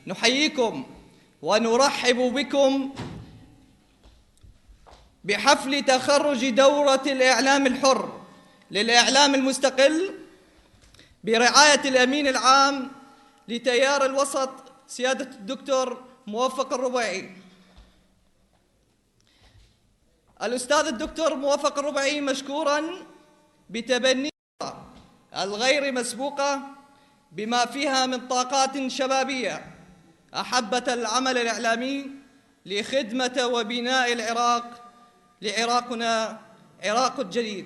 نحييكم ونرحب بكم بحفل تخرج دورة الإعلام الحر للإعلام المستقل برعاية الأمين العام لتيار الوسط سيادة الدكتور موفق الربيعي. الأستاذ الدكتور موفق الربيعي مشكوراً بتبني الغير مسبوقة بما فيها من طاقات شبابية أحبت العمل الإعلامي لخدمة وبناء العراق لعراقنا عراق الجديد.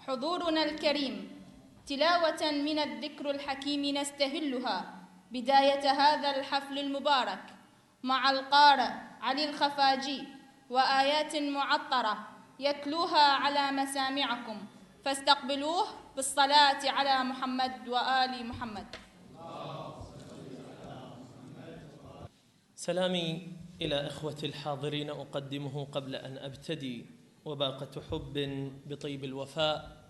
حضورنا الكريم، تلاوة من الذكر الحكيم نستهلها بداية هذا الحفل المبارك مع القارئ علي الخفاجي وآيات معطرة يتلوها على مسامعكم، فاستقبلوه بالصلاة على محمد وآل محمد. سلامي إلى إخوتي الحاضرين أقدمه قبل أن أبتدي، وباقة حب بطيب الوفاء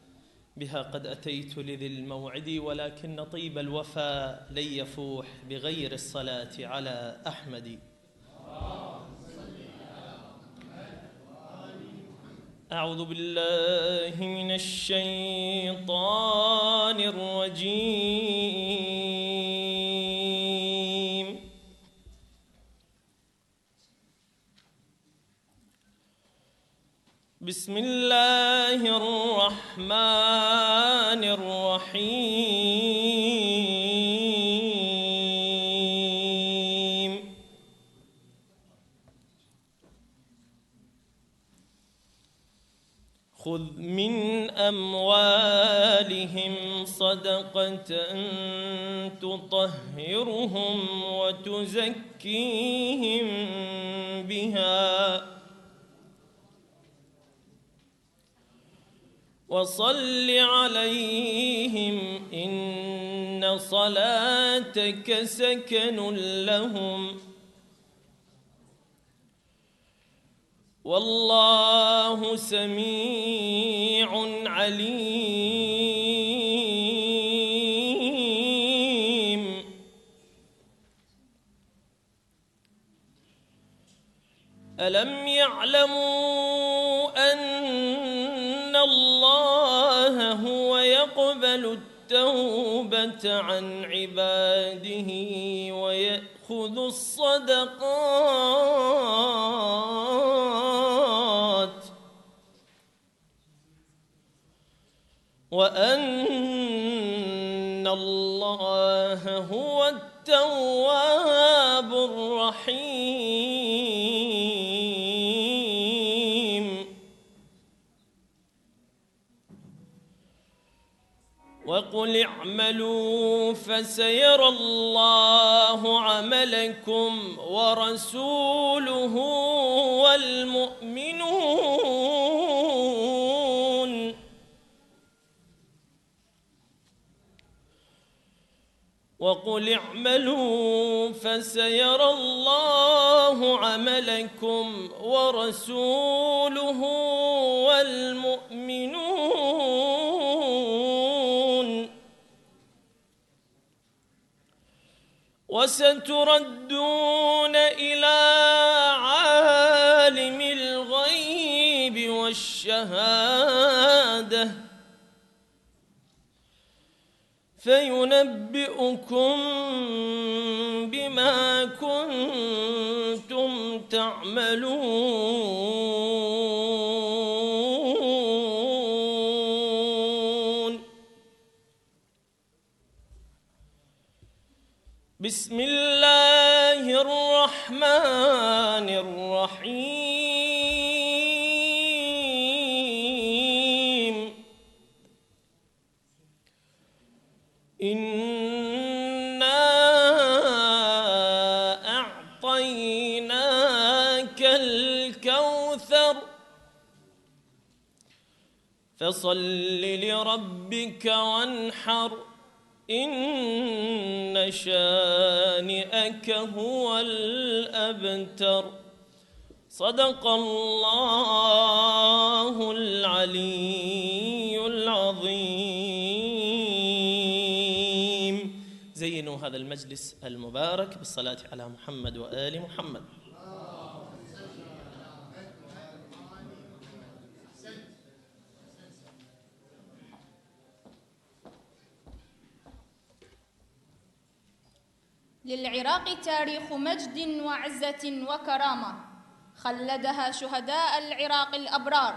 بها قد أتيت لذي الموعد، ولكن طيب الوفاء لن يفوح بغير الصلاة على أحمد. أعوذ بالله من الشيطان الرجيم. بسم الله الرحمن الرحيم. خذ من أموالهم صدقة تطهرهم وتزكيهم بها وصل عليهم إن صلاتك سكن لهم والله سميع عليم. ألم يعلموا أن الله هو يقبل التوبة عن عباده ويأخذ الصدقات وأن الله هو التواب الرحيم. وقل اعملوا فسيرى الله عملكم ورسوله والمؤمنون وقل اعملوا فسيرى الله عملكم ورسوله والمؤمنون وستردون إلى عالم الغيب والشهادة فينبئكم بما كنتم تعملون. بسم الله الرحمن الرحيم. إنا أعطيناك الكوثر فصل لربك وانحر إن شانئك هو الأبتر. صدق الله العلي العظيم. زينوا هذا هذا المجلس المبارك بالصلاة على محمد وآل محمد. للعراق تاريخ مجد وعزة وكرامة خلدها شهداء العراق الأبرار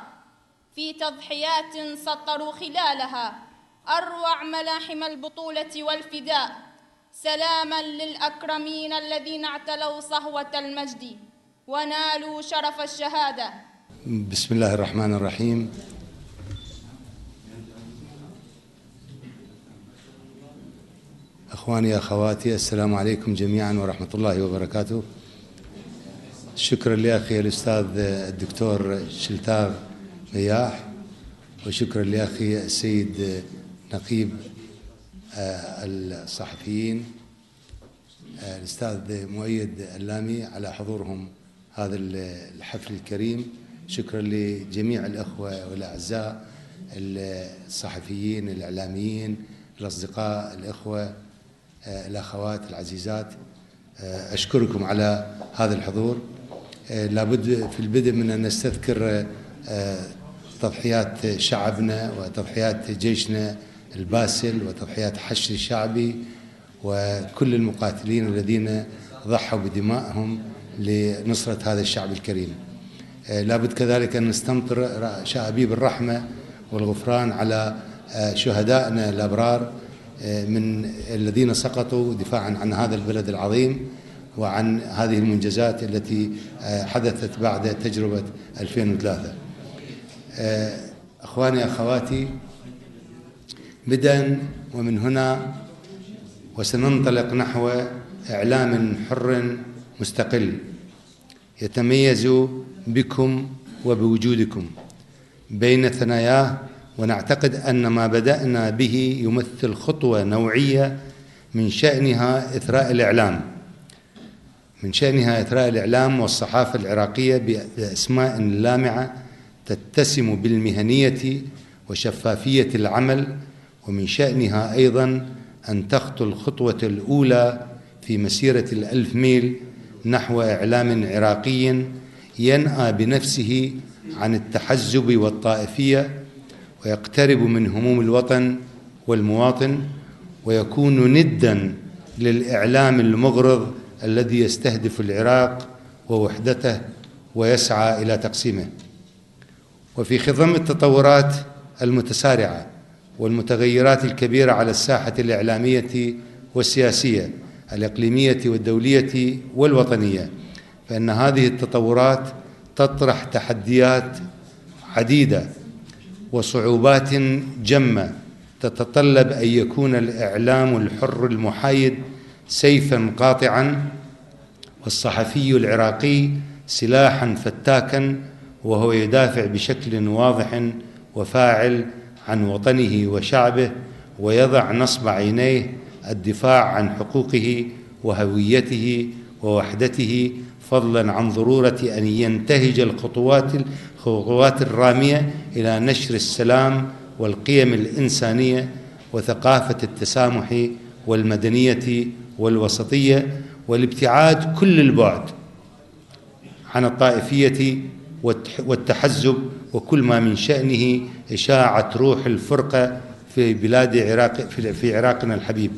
في تضحيات سطروا خلالها أروع ملاحم البطولة والفداء. سلاما للأكرمين الذين اعتلوا صهوة المجد ونالوا شرف الشهادة. بسم الله الرحمن الرحيم. أخواني أخواتي، السلام عليكم جميعا ورحمة الله وبركاته. شكرا لأخي الأستاذ الدكتور شلتاغ مياح، وشكرا لأخي السيد نقيب الصحفيين الأستاذ مؤيد اللامي على حضورهم هذا الحفل الكريم. شكرا لجميع الأخوة والأعزاء الصحفيين الإعلاميين الأصدقاء الأخوة الأخوات العزيزات، أشكركم على هذا الحضور. لابد في البدء من أن نستذكر تضحيات شعبنا وتضحيات جيشنا الباسل وتضحيات حشد الشعبي وكل المقاتلين الذين ضحوا بدمائهم لنصرة هذا الشعب الكريم. لابد كذلك أن نستمطر شعابيب الرحمة والغفران على شهدائنا الأبرار من الذين سقطوا دفاعا عن هذا البلد العظيم وعن هذه المنجزات التي حدثت بعد تجربة 2003. أخواني أخواتي، بدءا ومن هنا وسننطلق نحو إعلام حر مستقل يتميز بكم وبوجودكم بين ثناياه، ونعتقد أن ما بدأنا به يمثل خطوة نوعية من شأنها إثراء الإعلام والصحافة العراقية بأسماء لامعة تتسم بالمهنية وشفافية العمل، ومن شأنها أيضا أن تخطو الخطوة الأولى في مسيرة 1000 ميل نحو إعلام عراقي ينأى بنفسه عن التحزب والطائفية ويقترب من هموم الوطن والمواطن، ويكون نداً للإعلام المغرض الذي يستهدف العراق ووحدته ويسعى إلى تقسيمه. وفي خضم التطورات المتسارعة والمتغيرات الكبيرة على الساحة الإعلامية والسياسية الإقليمية والدولية والوطنية، فإن هذه التطورات تطرح تحديات عديدة وصعوبات جمة تتطلب أن يكون الإعلام الحر المحايد سيفاً قاطعاً، والصحفي العراقي سلاحاً فتاكاً، وهو يدافع بشكل واضح وفاعل عن وطنه وشعبه، ويضع نصب عينيه الدفاع عن حقوقه وهويته ووحدته، فضلاً عن ضرورة أن ينتهج الخطوات الرامية إلى نشر السلام والقيم الإنسانية وثقافة التسامح والمدنية والوسطية، والابتعاد كل البعد عن الطائفية والتحزب وكل ما من شأنه إشاعة روح الفرقة في بلاد في عراقنا الحبيب.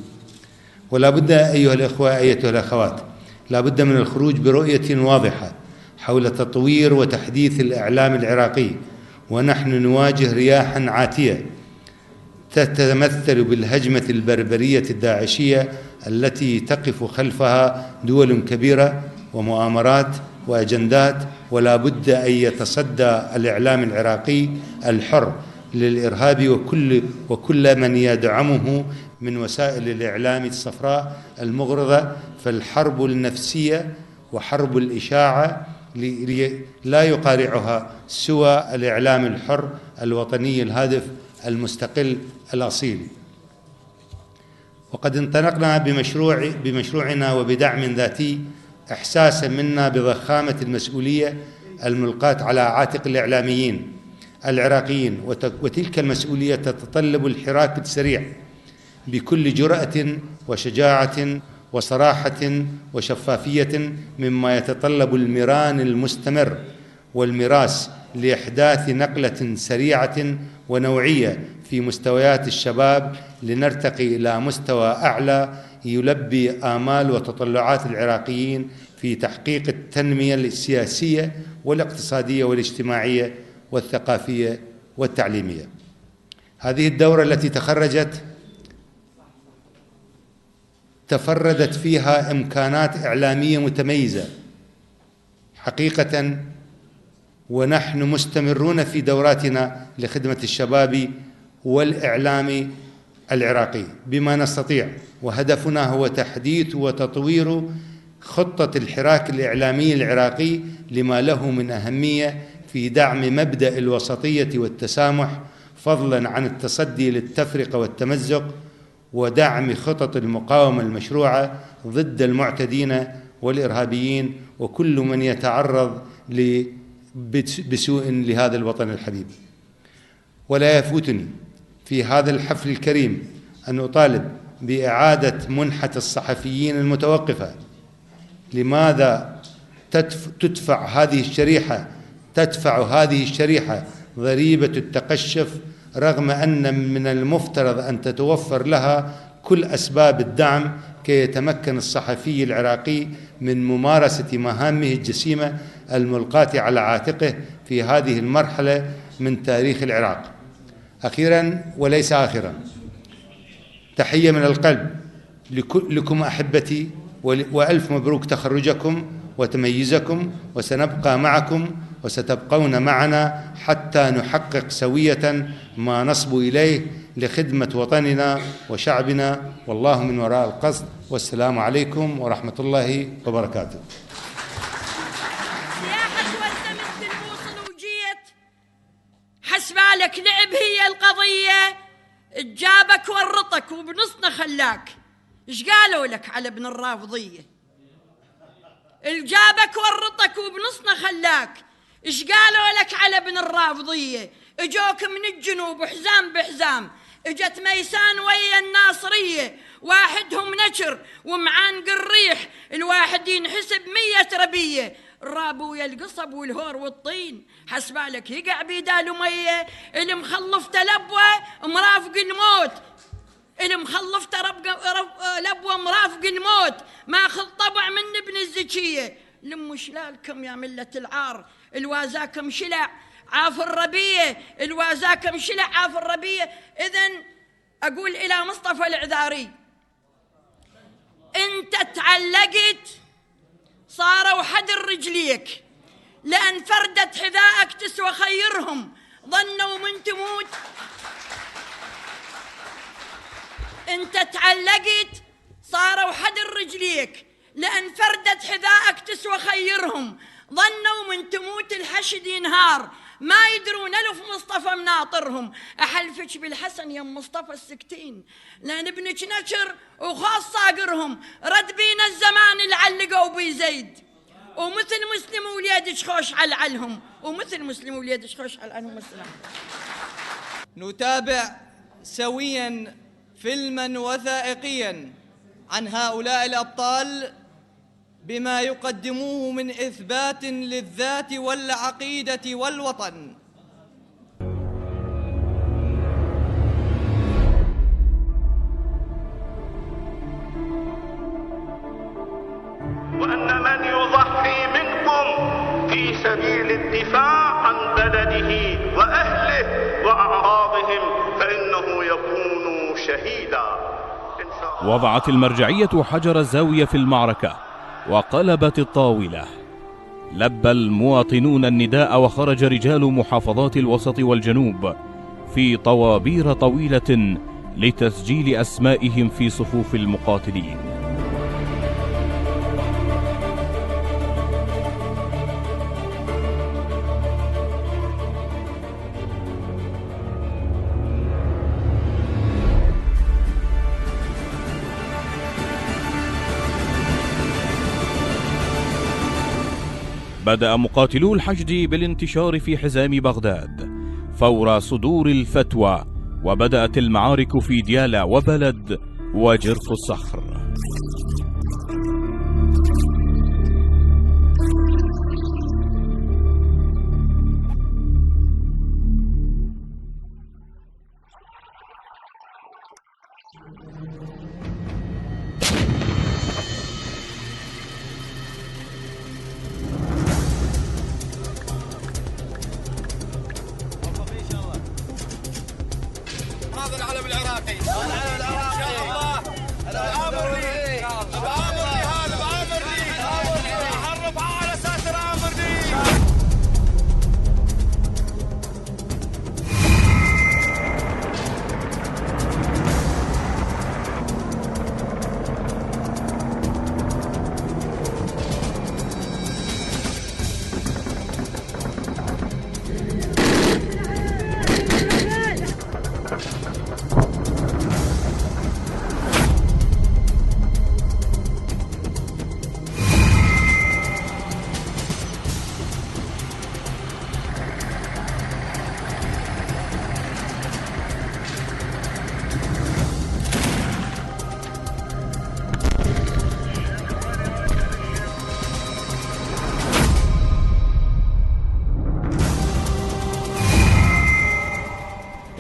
ولا بد أيها الأخوة أيتها الأخوات، لا بد من الخروج برؤية واضحة حول تطوير وتحديث الإعلام العراقي، ونحن نواجه رياحا عاتية تتمثل بالهجمة البربرية الداعشية التي تقف خلفها دول كبيرة ومؤامرات وأجندات، ولا بد أن يتصدى الإعلام العراقي الحر للإرهاب وكل من يدعمه من وسائل الإعلام الصفراء المغرضة. فالحرب النفسية وحرب الإشاعة لا يقارعها سوى الإعلام الحر الوطني الهادف المستقل الأصيل. وقد انطلقنا بمشروعنا وبدعم ذاتي إحساسا منا بضخامة المسؤولية الملقاة على عاتق الإعلاميين العراقيين، وتلك المسؤولية تتطلب الحراك السريع بكل جرأة وشجاعة وصراحة وشفافية، مما يتطلب المران المستمر والمراس لإحداث نقلة سريعة ونوعية في مستويات الشباب لنرتقي إلى مستوى أعلى يلبي آمال وتطلعات العراقيين في تحقيق التنمية السياسية والاقتصادية والاجتماعية والثقافية والتعليمية. هذه الدورة التي تفردت فيها إمكانات إعلامية متميزة حقيقة، ونحن مستمرون في دوراتنا لخدمة الشباب والإعلام العراقي بما نستطيع، وهدفنا هو تحديث وتطوير خطة الحراك الإعلامي العراقي لما له من أهمية في دعم مبدأ الوسطية والتسامح، فضلا عن التصدي للتفرقة والتمزق، ودعم خطط المقاومة المشروعة ضد المعتدين والإرهابيين وكل من يتعرض بسوء لهذا الوطن الحبيب. ولا يفوتني في هذا الحفل الكريم أن أطالب بإعادة منحة الصحفيين المتوقفة. لماذا تدفع هذه الشريحة ضريبة التقشف، رغم أن من المفترض أن تتوفر لها كل أسباب الدعم كي يتمكن الصحفي العراقي من ممارسة مهامه الجسيمة الملقاة على عاتقه في هذه المرحلة من تاريخ العراق. أخيرا وليس آخرا، تحية من القلب لكم أحبتي، وألف مبروك تخرجكم وتميزكم، وسنبقى معكم وستبقون معنا حتى نحقق سوية ما نصب إليه لخدمة وطننا وشعبنا، والله من وراء القصد. والسلام عليكم ورحمة الله وبركاته. سياحة وزمت الموصل وجيت، حسبالك لعب هي القضية، جابك ورطك وبنصنا خلاك. إيش قالوا لك على ابن الرافضية؟ الجابك ورطك وبنصنا خلاك. إيش قالوا لك على ابن الرافضية؟ اجوك من الجنوب حزام بحزام، اجت ميسان ويا الناصرية، واحدهم نشر ومعانق الريح، الواحد ينحسب 100 ربية، الراب ويا القصب والهور والطين، حسبالك يقع بيدال مية، المخلف تلبوه مرافق الموت، المخلف لبوه مرافق الموت، ماخذ طبع من ابن الزكية. لموا شلالكم يا ملة العار، الوازاكم شلع عاف الربية، الوازاكم شلع عاف الربية. إذن أقول إلى مصطفى العذاري، أنت تعلقت صاروا حدر رجليك، لأن فردت حذائك تسوى خيرهم، ظنوا من تموت. أنت تعلقت صاروا حدر رجليك، لأن فردت حذائك تسوى خيرهم، ظنوا من تموت الحشد ينهار، ما يدرون ألف مصطفى مناطرهم. أحلفك بالحسن يا مصطفى السكتين، لأن ابنك نشر وخاص صاقرهم، رد بينا الزمان العلقوا بي زيد، ومثل مسلم وليدش خوش علهم، ومثل مسلم وليدش خوش علهم. السلام. نتابع سويا فيلما وثائقيا عن هؤلاء الأبطال بما يقدموه من إثبات للذات والعقيدة والوطن. وأن من يضحي منكم في سبيل الدفاع عن بلده وأهله وأعراضهم فإنه يكون شهيدا. وضعت المرجعية حجر الزاوية في المعركة وقلبت الطاولة. لبى المواطنون النداء، وخرج رجال محافظات الوسط والجنوب في طوابير طويلة لتسجيل أسمائهم في صفوف المقاتلين. بدأ مقاتلو الحشد بالانتشار في حزام بغداد فور صدور الفتوى، وبدأت المعارك في ديالى وبلد وجرف الصخر.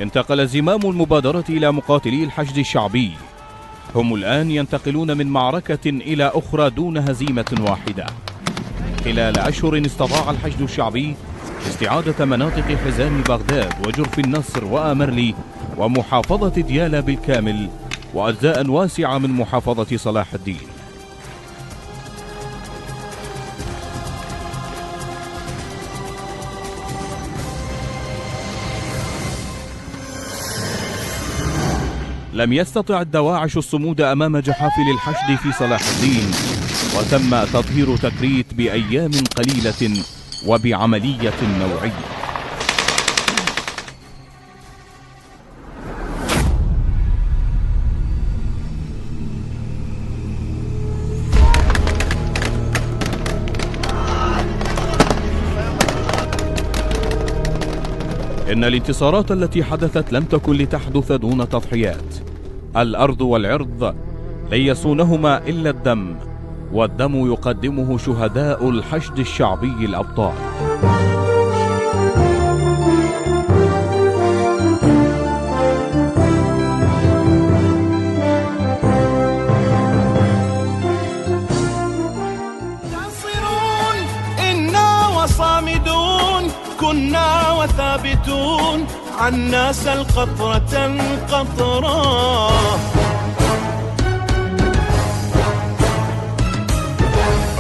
انتقل زمام المبادرة إلى مقاتلي الحشد الشعبي. هم الآن ينتقلون من معركة إلى أخرى دون هزيمة واحدة. خلال أشهر استطاع الحشد الشعبي استعادة مناطق حزام بغداد وجرف النصر وآمرلي ومحافظة ديالى بالكامل وأجزاء واسعة من محافظة صلاح الدين. لم يستطع الدواعش الصمود أمام جحافل الحشد في صلاح الدين، وتم تطهير تكريت بأيام قليلة وبعملية نوعية. إن الانتصارات التي حدثت لم تكن لتحدث دون تضحيات. الأرض والعرض لن يصونهما إلا الدم، والدم يقدمه شهداء الحشد الشعبي الأبطال. منتصرون إنا وصامدون، كنا وثابتون، عنا سل قطرة قطرة.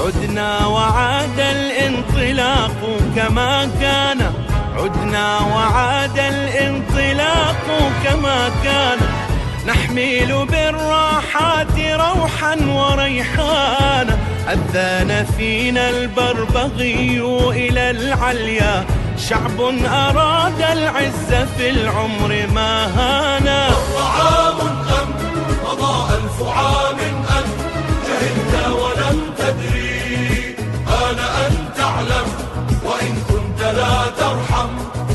عدنا وعاد الانطلاق كما كان، عدنا وعاد الانطلاق كما كان، نحمل بالراحات روحا وريحانا، أذان فينا البربغي إلى العليا، شعب أراد العز في العمر ما هانا. مر عام أم مضى 1000 عام أم جهلت ولم تدري، آن أن تعلم وإن كنت لا ترحم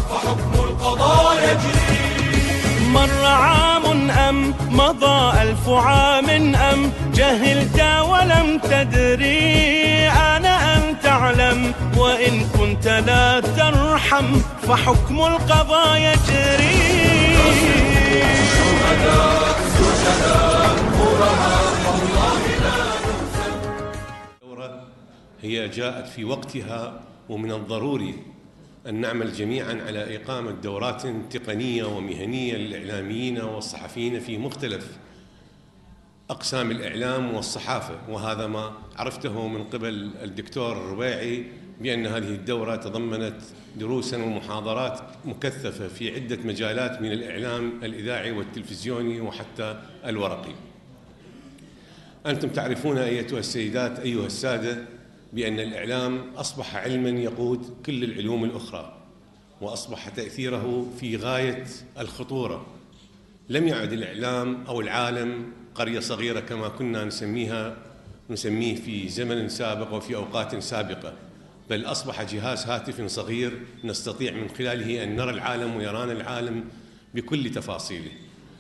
فحكم القضاء يجري. مر عام أم مضى 1000 عام أم جهلت ولم تدري، آن أن تعلم وإن كنت لا ترحم فحكم القضاء يجري. الدورة هي جاءت في وقتها، ومن الضروري أن نعمل جميعا على إقامة دورات تقنية ومهنية للإعلاميين والصحفيين في مختلف أقسام الإعلام والصحافة، وهذا ما عرفته من قبل الدكتور الربيعي بأن هذه الدورة تضمنت دروسا ومحاضرات مكثفة في عدة مجالات من الإعلام الإذاعي والتلفزيوني وحتى الورقي. أنتم تعرفون أيتها السيدات أيها السادة بأن الإعلام أصبح علما يقود كل العلوم الأخرى، وأصبح تأثيره في غاية الخطورة. لم يعد الإعلام أو العالم قرية صغيرة كما كنا نسميه في زمن سابق وفي أوقات سابقة، بل أصبح جهاز هاتف صغير نستطيع من خلاله أن نرى العالم ويرانا العالم بكل تفاصيله.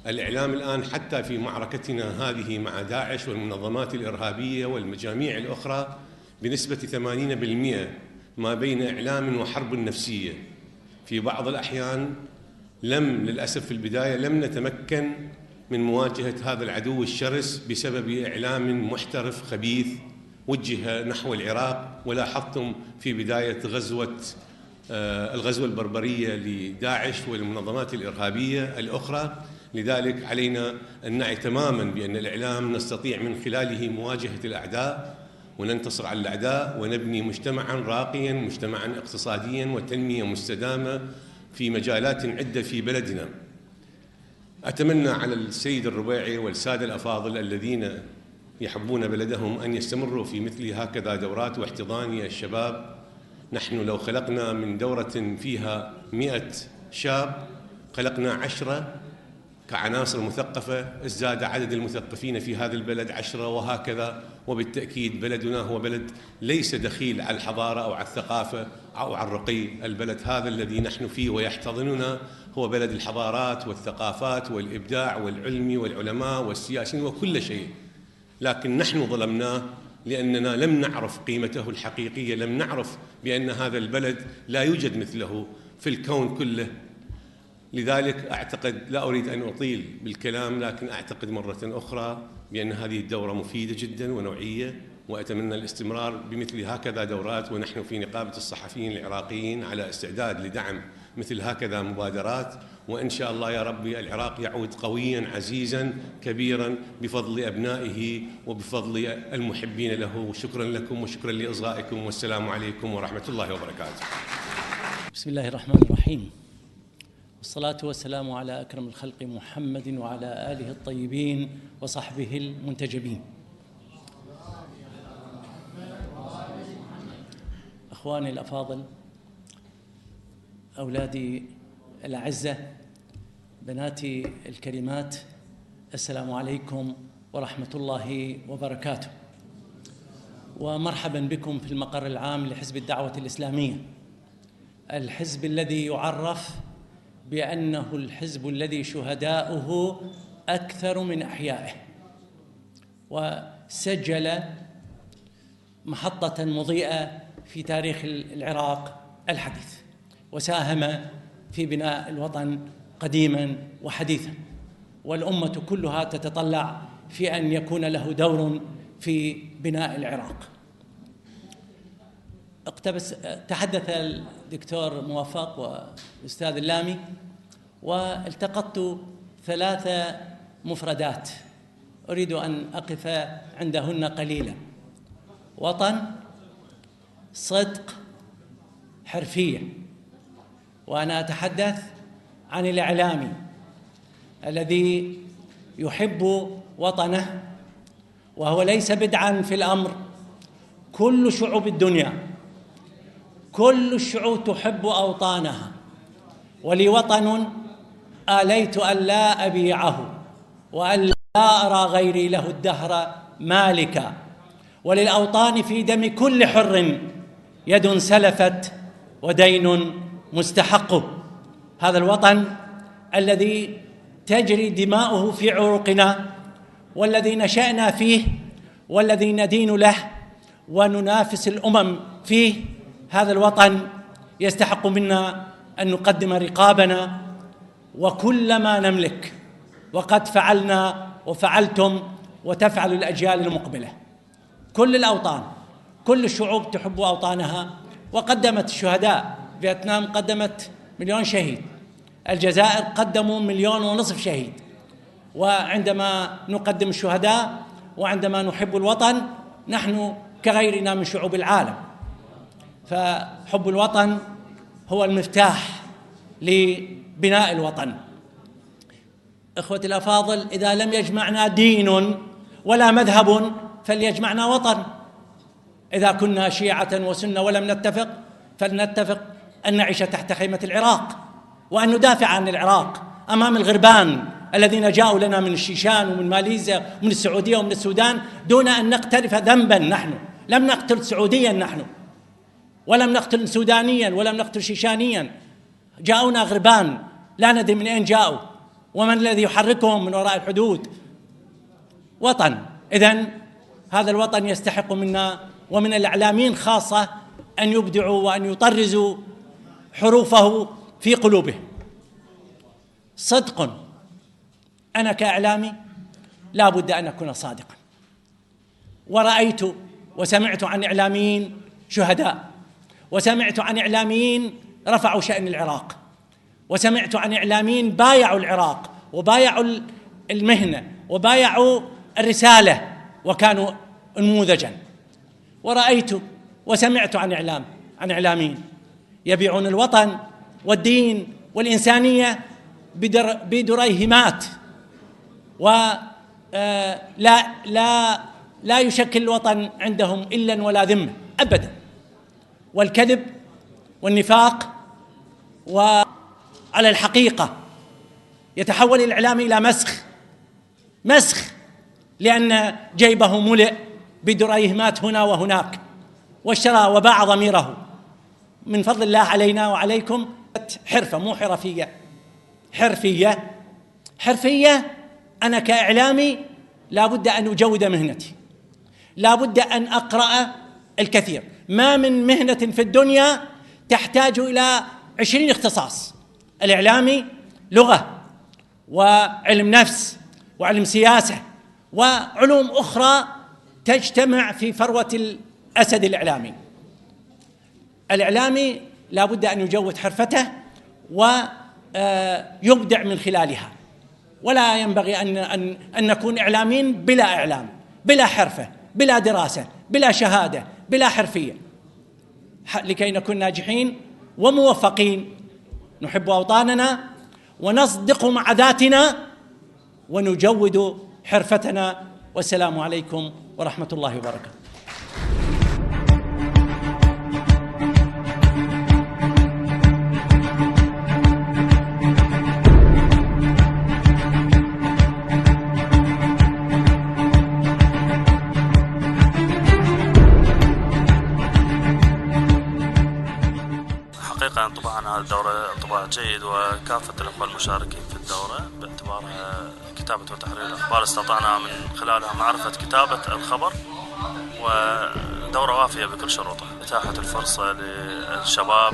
الإعلام الآن حتى في معركتنا هذه مع داعش والمنظمات الإرهابية والمجاميع الأخرى بنسبة 80% ما بين إعلام وحرب نفسية. في بعض الأحيان للأسف في البداية لم نتمكن من مواجهة هذا العدو الشرس بسبب إعلام محترف خبيث وجه نحو العراق. ولاحظتم في بداية الغزوة البربرية لداعش والمنظمات الإرهابية الأخرى. لذلك علينا أن نعي تماما بأن الإعلام نستطيع من خلاله مواجهة الأعداء وننتصر على الأعداء ونبني مجتمعا راقيا، مجتمعا اقتصاديا وتنمية مستدامة في مجالات عدة في بلدنا. أتمنى على السيد الربيعي والسادة الأفاضل الذين يحبون بلدهم أن يستمروا في مثل هكذا دورات واحتضان الشباب. نحن لو خلقنا من دورة فيها 100 شاب خلقنا 10 كعناصر مثقفة، ازداد عدد المثقفين في هذا البلد 10، وهكذا. وبالتأكيد بلدنا هو بلد ليس دخيل على الحضارة أو على الثقافة أو على الرقي. البلد هذا الذي نحن فيه ويحتضننا هو بلد الحضارات والثقافات والإبداع والعلم والعلماء والسياسيين وكل شيء، لكن نحن ظلمناه لأننا لم نعرف قيمته الحقيقية، لم نعرف بأن هذا البلد لا يوجد مثله في الكون كله. لذلك أعتقد، لا أريد أن أطيل بالكلام، لكن أعتقد مرة أخرى بأن هذه الدورة مفيدة جدا ونوعية، وأتمنى الاستمرار بمثل هكذا دورات. ونحن في نقابة الصحفيين العراقيين على استعداد لدعم مثل هكذا مبادرات، وإن شاء الله يا ربي العراق يعود قويا عزيزا كبيرا بفضل أبنائه وبفضل المحبين له. شكرا لكم وشكرا لإصغائكم، والسلام عليكم ورحمة الله وبركاته. بسم الله الرحمن الرحيم، والصلاة والسلام على أكرم الخلق محمد وعلى آله الطيبين وصحبه المنتجبين. أخواني الأفاضل، أولادي الأعزة، بناتي الكريمات، السلام عليكم ورحمة الله وبركاته، ومرحبا بكم في المقر العام لحزب الدعوة الإسلامية، الحزب الذي يعرف بأنه الحزب الذي شهداؤه أكثر من أحيائه، وسجل محطة مضيئة في تاريخ العراق الحديث، وساهم في بناء الوطن قديما وحديثا، والأمة كلها تتطلع في أن يكون له دور في بناء العراق. تحدث الدكتور موفق والأستاذ اللامي، والتقطت 3 مفردات أريد أن أقف عندهن قليلا: وطن، صدق، حرفية. وأنا أتحدث عن الإعلامي الذي يحب وطنه، وهو ليس بدعا في الأمر. كل شعوب الدنيا، كل الشعوب تحب أوطانها، ولي وطن آليت أن لا أبيعه وأن لا أرى غيري له الدهر مالكا، وللأوطان في دم كل حر يد سلفت ودين مستحق. هذا الوطن الذي تجري دماؤه في عروقنا، والذي نشأنا فيه، والذي ندين له وننافس الأمم فيه، هذا الوطن يستحق منا أن نقدم رقابنا وكل ما نملك، وقد فعلنا وفعلتم وتفعل الأجيال المقبلة. كل الأوطان، كل الشعوب تحب أوطانها، وقدمت الشهداء. فيتنام قدمت 1,000,000 شهيد، الجزائر قدموا 1,500,000 شهيد. وعندما نقدم الشهداء وعندما نحب الوطن، نحن كغيرنا من شعوب العالم. فحب الوطن هو المفتاح لبناء الوطن. إخوتي الأفاضل، إذا لم يجمعنا دين ولا مذهب فليجمعنا وطن. إذا كنا شيعة وسنة ولم نتفق، فلنتفق أن نعيش تحت خيمة العراق، وأن ندافع عن العراق أمام الغربان الذين جاءوا لنا من الشيشان ومن ماليزيا ومن السعودية ومن السودان دون أن نقترف ذنبا. نحن لم نقتل سعوديا، نحن ولم نقتل سودانيا ولم نقتل شيشانيا. جاءونا غربان لا ندري من أين جاءوا، ومن الذي يحركهم من وراء الحدود. وطن. إذن هذا الوطن يستحق منا ومن الإعلاميين خاصة أن يبدعوا وأن يطرزوا حروفه في قلوبه. صدق. أنا كإعلامي لا بد أن أكون صادقا، ورأيت وسمعت عن إعلاميين شهداء، وسمعت عن إعلاميين رفعوا شأن العراق، وسمعت عن إعلاميين بايعوا العراق وبايعوا المهنة وبايعوا الرسالة وكانوا نموذجا. ورأيت وسمعت عن إعلاميين يبيعون الوطن والدين والإنسانية بدريهمات، لا يشكل الوطن عندهم إلا ولا ذمة أبدا. والكذب والنفاق وعلى الحقيقة يتحول الإعلام إلى مسخ، لأن جيبه ملئ بدريهمات هنا وهناك، واشترى وباع ضميره. من فضل الله علينا وعليكم حرفة، مو حرفية. أنا كإعلامي لا بد أن أجود مهنتي، لا بد أن أقرأ الكثير. ما من مهنة في الدنيا تحتاج إلى 20 اختصاص. الإعلامي لغة وعلم نفس وعلم سياسة وعلوم أخرى تجتمع في فروة الأسد الإعلامي. الإعلامي لا بد أن يجود حرفته ويبدع من خلالها، ولا ينبغي أن نكون إعلاميين بلا إعلام، بلا حرفة، بلا دراسة، بلا شهادة، بلا حرفية، لكي نكون ناجحين وموفقين. نحب أوطاننا ونصدق مع ذاتنا ونجود حرفتنا. والسلام عليكم ورحمة الله وبركاته. حقيقة طبعا هذه الدورة انطباع جيد، وكافة الأخوة المشاركين في الدورة باعتبارها كتابة وتحرير الأخبار استطعنا من خلالها معرفة كتابة الخبر، ودورة وافية بكل شروطها. إتاحة الفرصة للشباب،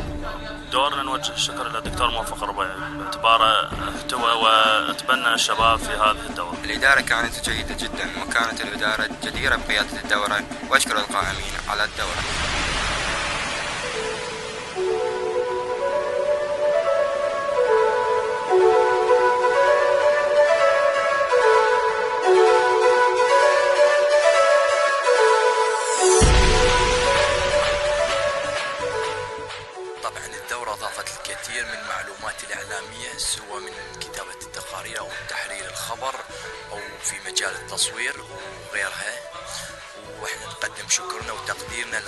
دورنا نوجه الشكر إلى الدكتور موفق الربيعي باعتباره احتوى وتبنى الشباب في هذه الدورة. الإدارة كانت جيدة جدا، وكانت الإدارة جديرة بقيادة الدورة، وأشكر القائمين على الدورة. الكثير من المعلومات الإعلامية، سواء من كتابة التقارير أو تحرير الخبر أو في مجال التصوير وغيرها. وإحنا نقدم شكرنا وتقديرنا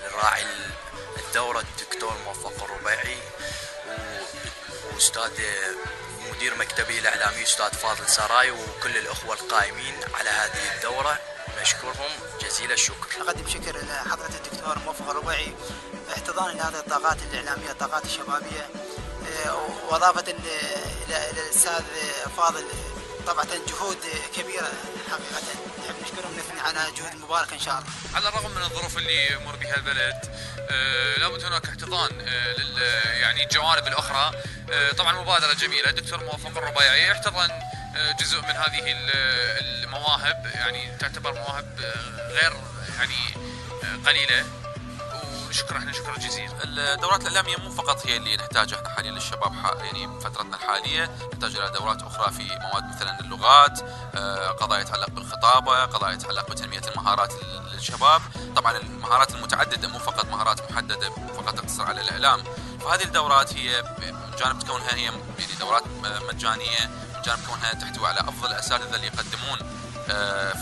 لراعي الدورة الدكتور موفق الربيعي وأستاذ مدير مكتبه الإعلامي أستاذ فاضل سراي وكل الأخوة القائمين على هذه الدورة، نشكرهم جزيل الشكر. أقدم شكر لحضرة الدكتور موفق الربيعي باحتضان لهذه الطاقات الإعلامية، الطاقات الشبابية، وإضافة إلى الأستاذ فاضل. طبعا جهود كبيرة حقيقة، نحب نشكرهم ونثني على جهود مباركة إن شاء الله. على الرغم من الظروف اللي يمر بها البلد، لابد هناك احتضان يعني الجوانب الأخرى. طبعا مبادرة جميلة، الدكتور موفق الربيعي احتضن جزء من هذه المواهب، يعني تعتبر مواهب غير يعني قليلة، ونشكر احنا شكر جزيل. الدورات الإعلامية مو فقط هي اللي نحتاجها احنا حاليا للشباب، يعني بفترتنا الحالية نحتاج إلى دورات أخرى في مواد مثلا اللغات، قضايا يتعلق بالخطابة، قضايا يتعلق بتنمية المهارات للشباب. طبعا المهارات المتعددة مو فقط مهارات محددة فقط تقتصر على الإعلام. فهذه الدورات هي من جانب كونها هي يعني دورات مجانية، من جانب كونها تحتوي على أفضل الأساتذة اللي يقدمون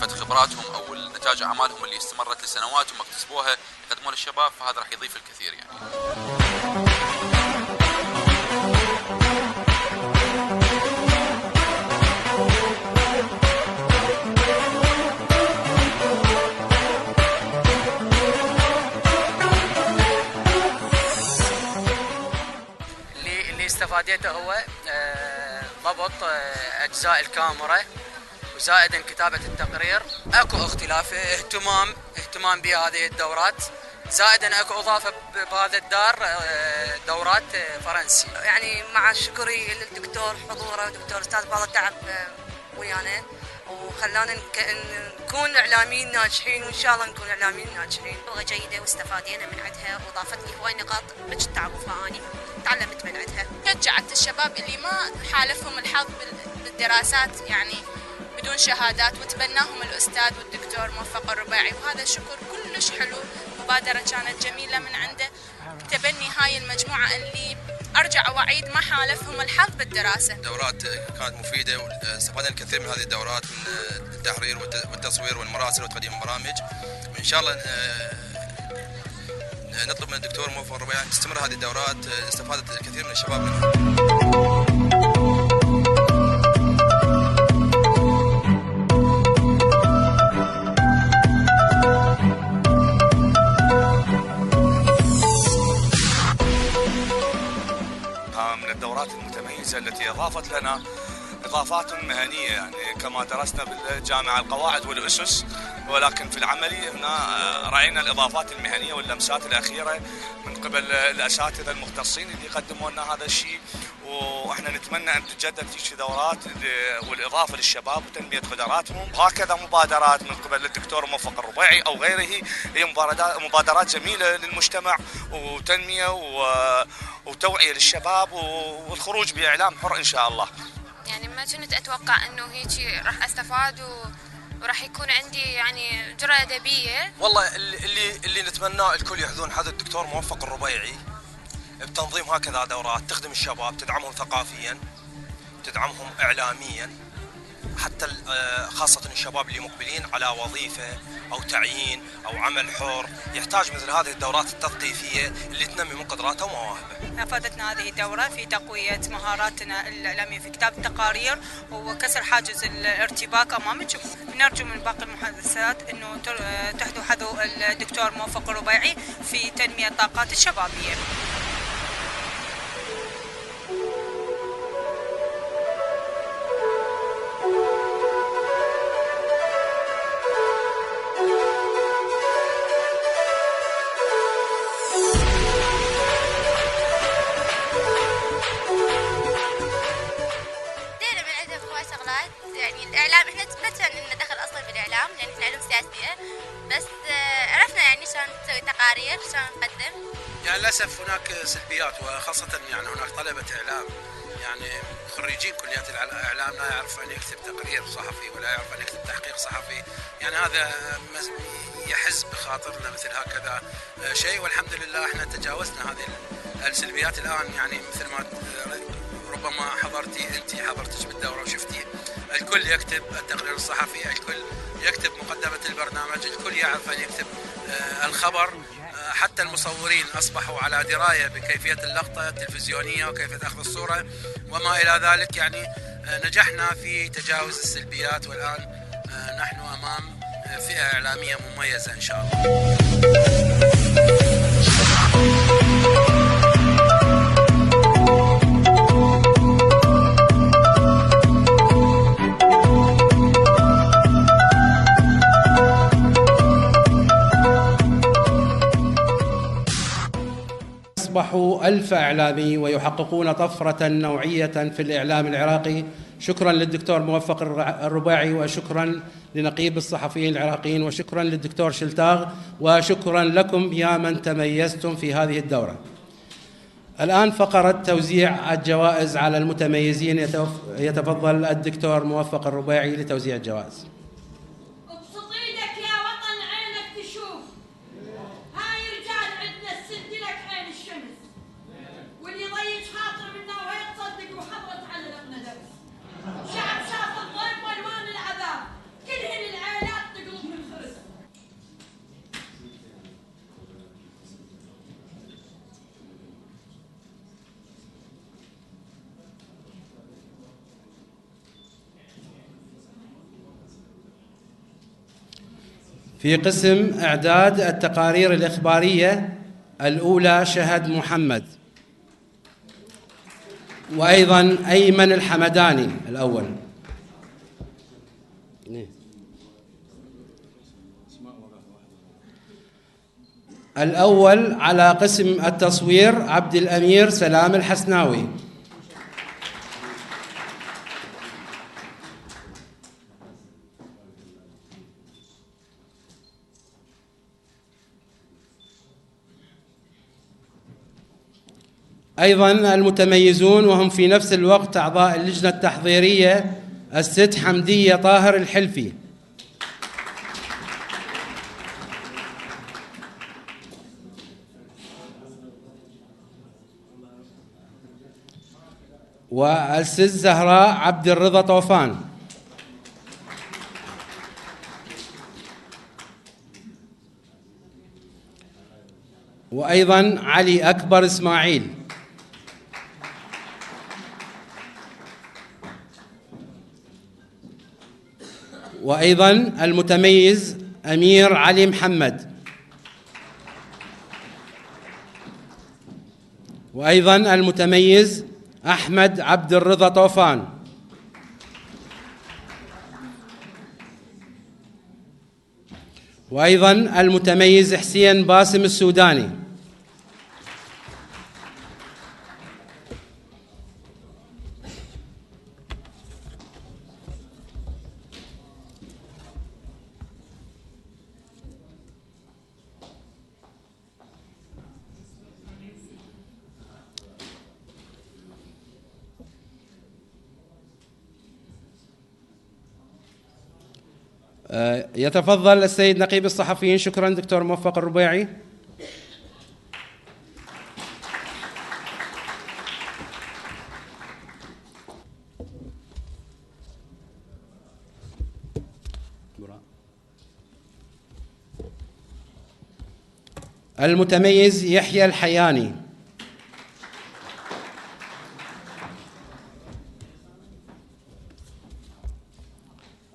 فتح خبراتهم أو نتاج أعمالهم اللي استمرت لسنوات وما اكتسبوها يقدمون للشباب، فهذا راح يضيف الكثير يعني. اللي استفادته هو ضبط أجزاء الكاميرا، وزائدا كتابة التقرير. اكو اختلاف اهتمام بهذه الدورات، زائدا اكو اضافه بهذا الدار دورات فرنسي. يعني مع شكري للدكتور حضوره ودكتور استاذ فاضل تعب ويانا وخلانا نكون اعلاميين ناجحين، وان شاء الله نكون اعلاميين ناجحين. لغه جيده واستفادينا من عندها، واضافت لي هواي نقاط ما كنت اعرفها اني، تعلمت من عندها. شجعت الشباب اللي ما حالفهم الحظ بالدراسات يعني بدون شهادات، وتبناهم الأستاذ والدكتور موفق الربيعي، وهذا شكر كلش حلو. مبادرة كانت جميلة من عنده، تبني هاي المجموعة اللي أرجع وأعيد ما حالفهم الحظ بالدراسة. دورات كانت مفيدة، واستفدنا الكثير من هذه الدورات، من التحرير والتصوير والمراسل وتقديم البرامج. وإن شاء الله نطلب من الدكتور موفق الربيعي أن تستمر هذه الدورات، استفادت الكثير من الشباب منها. الدورات المتميزة التي أضافت لنا إضافات مهنية، يعني كما درسنا بالجامعة القواعد والأسس، ولكن في العملي هنا رأينا الإضافات المهنية واللمسات الأخيرة من قبل الأساتذة المختصين اللي يقدموا لنا هذا الشيء، واحنا نتمنى ان تتجدد في دورات والاضافه للشباب وتنميه قدراتهم. وهكذا مبادرات من قبل الدكتور موفق الربيعي او غيره هي مبادرات جميله للمجتمع وتنميه وتوعيه للشباب والخروج باعلام حر ان شاء الله. يعني ما كنت اتوقع انه هيك راح استفاد وراح يكون عندي يعني جرأة أدبية. والله اللي نتمناه الكل يحذون هذا الدكتور موفق الربيعي بتنظيم هكذا دورات تخدم الشباب، تدعمهم ثقافيا، تدعمهم إعلاميا، حتى خاصة الشباب اللي مقبلين على وظيفة أو تعيين أو عمل حر، يحتاج مثل هذه الدورات التثقيفية اللي تنمي من قدراته ومواهبه. أفادتنا هذه الدورة في تقوية مهاراتنا الإعلامية في كتابة التقارير وكسر حاجز الارتباك أمام الجمهور. نرجو من باقي المحادثات أنه تحذو حذو الدكتور موفق الربيعي في تنمية الطاقات الشبابية. يعني الإعلام إحنا ما كان لنا دخل أصلا بالإعلام لأن إحنا علوم سياسية، بس عرفنا يعني شلون نسوي تقارير، شلون نقدم. يعني للأسف هناك سلبيات، وخاصة يعني هناك طلبة إعلام يعني خريجين كليات الإعلام لا يعرف أن يكتب تقرير صحفي ولا يعرف أن يكتب تحقيق صحفي. يعني هذا يحز بخاطرنا مثل هكذا شيء، والحمد لله إحنا تجاوزنا هذه السلبيات الآن. يعني مثل ما ربما حضرتي أنت حضرتش بالدورة وشفتي الكل يكتب التقرير الصحفي، الكل يكتب مقدمة البرنامج، الكل يعرف أن يكتب الخبر. حتى المصورين أصبحوا على دراية بكيفية اللقطة التلفزيونية وكيفية أخذ الصورة وما إلى ذلك. يعني نجحنا في تجاوز السلبيات، والآن نحن أمام فئة إعلامية مميزة إن شاء الله. أصبحوا ألف إعلامي ويحققون طفرة نوعية في الإعلام العراقي. شكرا للدكتور موفق الربيعي، وشكرا لنقيب الصحفيين العراقيين، وشكرا للدكتور شلتاغ، وشكرا لكم يا من تميزتم في هذه الدورة. الآن فقرة توزيع الجوائز على المتميزين، يتفضل الدكتور موفق الربيعي لتوزيع الجوائز. في قسم إعداد التقارير الإخبارية الأولى شهد محمد، وأيضا أيمن الحمداني الأول. الأول على قسم التصوير عبد الأمير سلام الحسناوي. أيضا المتميزون وهم في نفس الوقت أعضاء اللجنة التحضيرية الست حمدية طاهر الحلفي، والست زهراء عبد الرضا طوفان، وأيضا علي أكبر إسماعيل، وأيضا المتميز أمير علي محمد، وأيضا المتميز أحمد عبد الرضا طوفان، وأيضا المتميز حسين باسم السوداني، يتفضل السيد نقيب الصحفيين. شكرا دكتور موفق الربيعي. المتميز يحيى الحياني.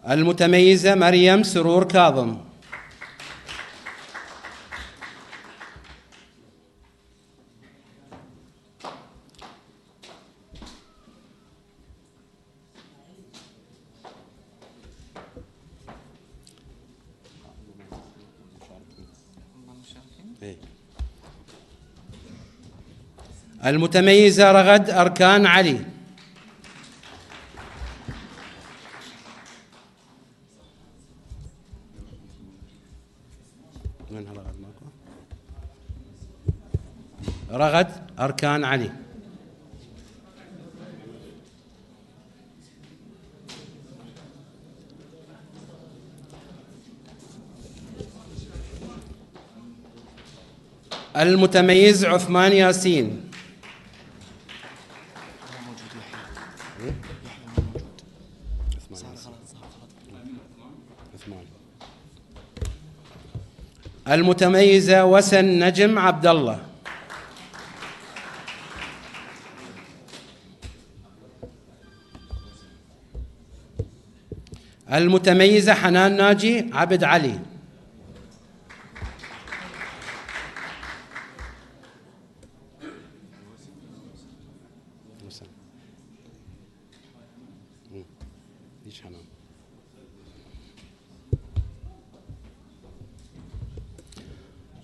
المتميزة مريم سرور كاظم. المتميزة رغد أركان علي. رغد أركان علي. المتميز عثمان ياسين. المتميزة وسن نجم عبد الله. المتميزة حنان ناجي عبد علي.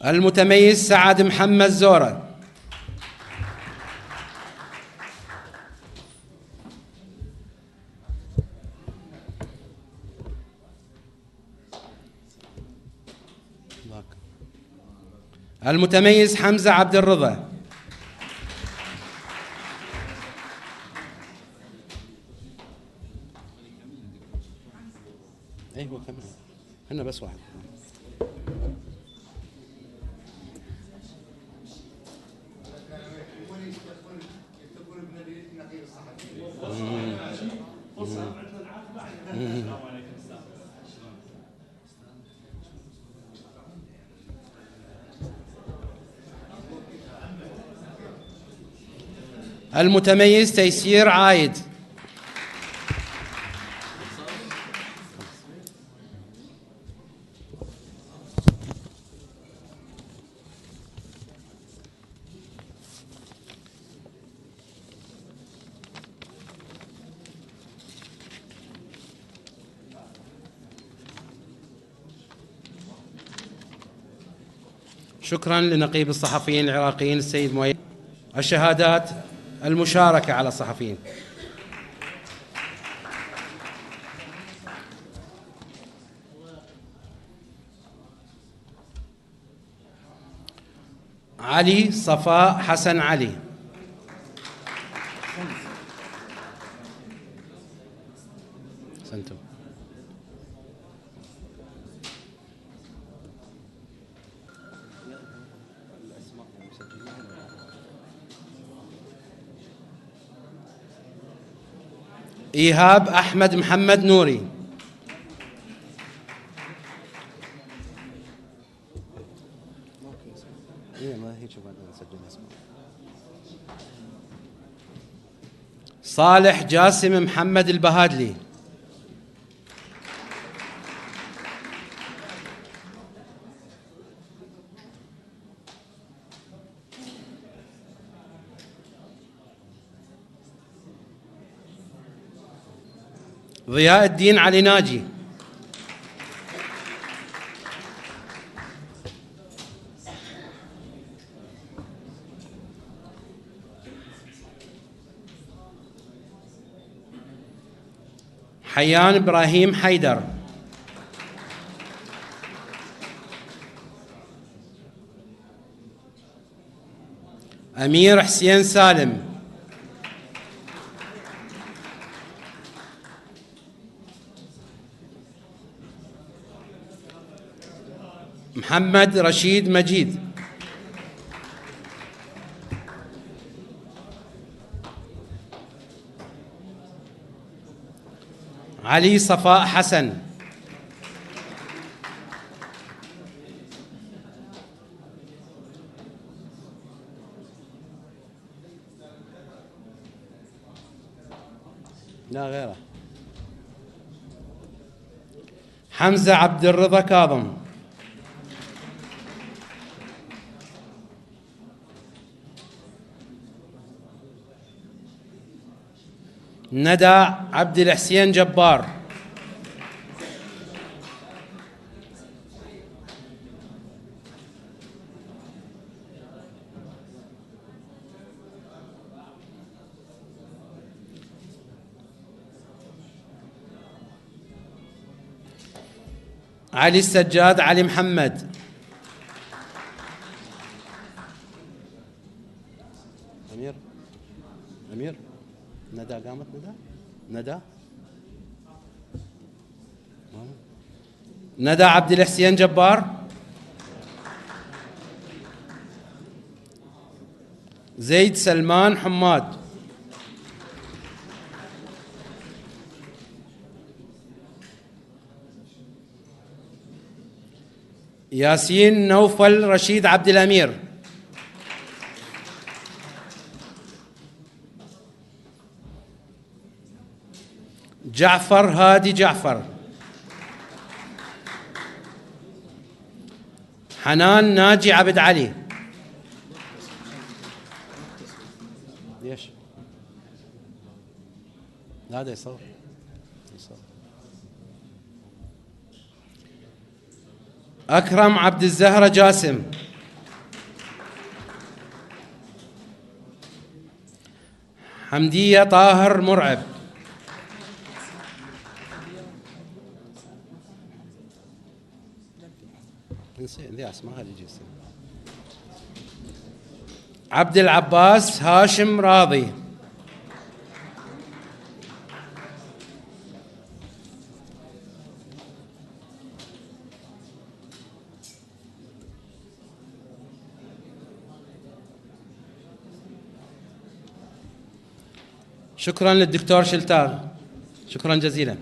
المتميز سعد محمد زورة. المتميز حمزة عبد الرضا. ايوه كمان انا بس واحد. المتميز تيسير عايد. شكرا لنقيب الصحفيين العراقيين السيد مؤيد. الشهادات المشاركة على الصحفيين. علي صفاء حسن علي. سنتو. إيهاب أحمد محمد نوري. صالح جاسم محمد البهادلي. ضياء الدين علي ناجي. حيان إبراهيم حيدر. أمير حسين سالم. محمد رشيد مجيد. علي صفاء حسن. لا غيره. حمزة عبد الرضا كاظم. ندى عبد الحسين جبار. علي السجاد علي محمد. أمير ندى قامت ندى عبد الحسين جبار. زيد سلمان حماد. ياسين نوفل رشيد عبد الأمير. جعفر هادي جعفر. حنان ناجي عبد علي. ليش؟ لا ده يصور. أكرم عبد الزهرة جاسم. حمدية طاهر مرعب. عبد العباس هاشم راضي. شكرا للدكتور شلتار، شكرا جزيلا.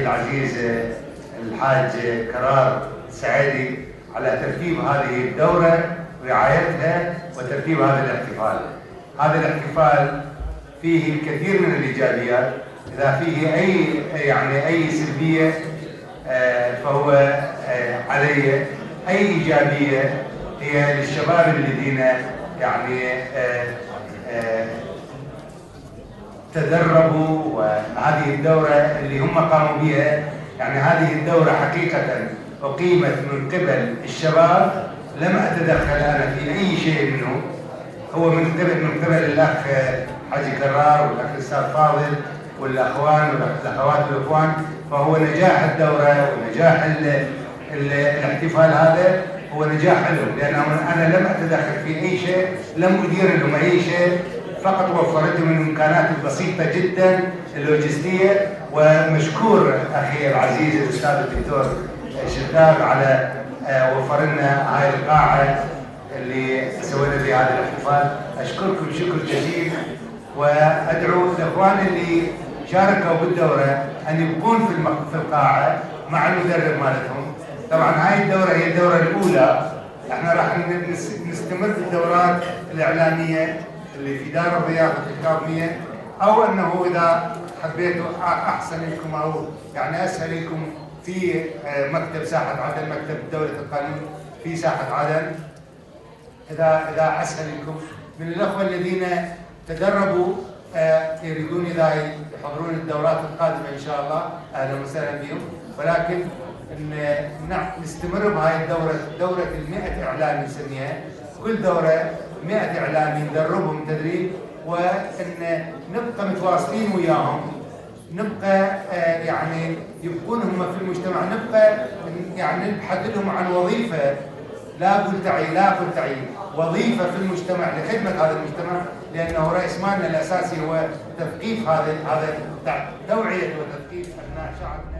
العزيز الحاج كرار سعيدي على ترتيب هذه الدورة ورعايتها وترتيب هذا الاحتفال. هذا الاحتفال فيه الكثير من الإيجابيات، إذا فيه أي سلبية فهو علي. أي إيجابية هي للشباب الذين تدربوا، وهذه الدورة اللي هم قاموا بها. هذه الدورة حقيقة أقيمت من قبل الشباب، لم أتدخل أنا في أي شيء منه. هو من قبل الأخ حاجي كرار والأخ الأستاذ فاضل والأخوان والأخوات والإخوان. فهو نجاح الدورة ونجاح الاحتفال هذا هو نجاح لهم، لأن أنا لم أتدخل في أي شيء، لم أدير لهم أي شيء، فقط وفرت من الإمكانات البسيطة جدا اللوجستية. ومشكور أخي العزيز الأستاذ الدكتور شداد على وفر لنا هاي القاعة اللي سوينا بها هذا الاحتفال. أشكركم شكر جزيل، وأدعو الإخوان اللي شاركوا بالدورة أن يبقون في القاعة مع المدرب مالتهم. طبعا هاي الدورة هي الدورة الأولى، احنا راح نستمر في الدورات الإعلامية اللي في دار الرياضة الأكاديمية، أو أنه إذا حبيتوا أحسن لكم أو أسهل لكم في مكتب ساحة عدن، مكتب دولة القانون في ساحة عدن، إذا أسهل لكم. من الأخوة الذين تدربوا يريدون إذا يحضرون الدورات القادمة إن شاء الله، أهلا وسهلا بهم. ولكن نستمر بهاي الدورة، دورة 100 إعلامي نسميها. كل دورة 100 إعلامي ندربهم تدريب، وأن نبقى متواصلين وياهم، نبقى يبقون هم في المجتمع، نبقى نبحث لهم عن وظيفة، لا أقول تعيين، وظيفة في المجتمع لخدمة هذا المجتمع، لأنه رأس مالنا الأساسي هو تثقيف هذا توعية وتثقيف أبناء شعبنا.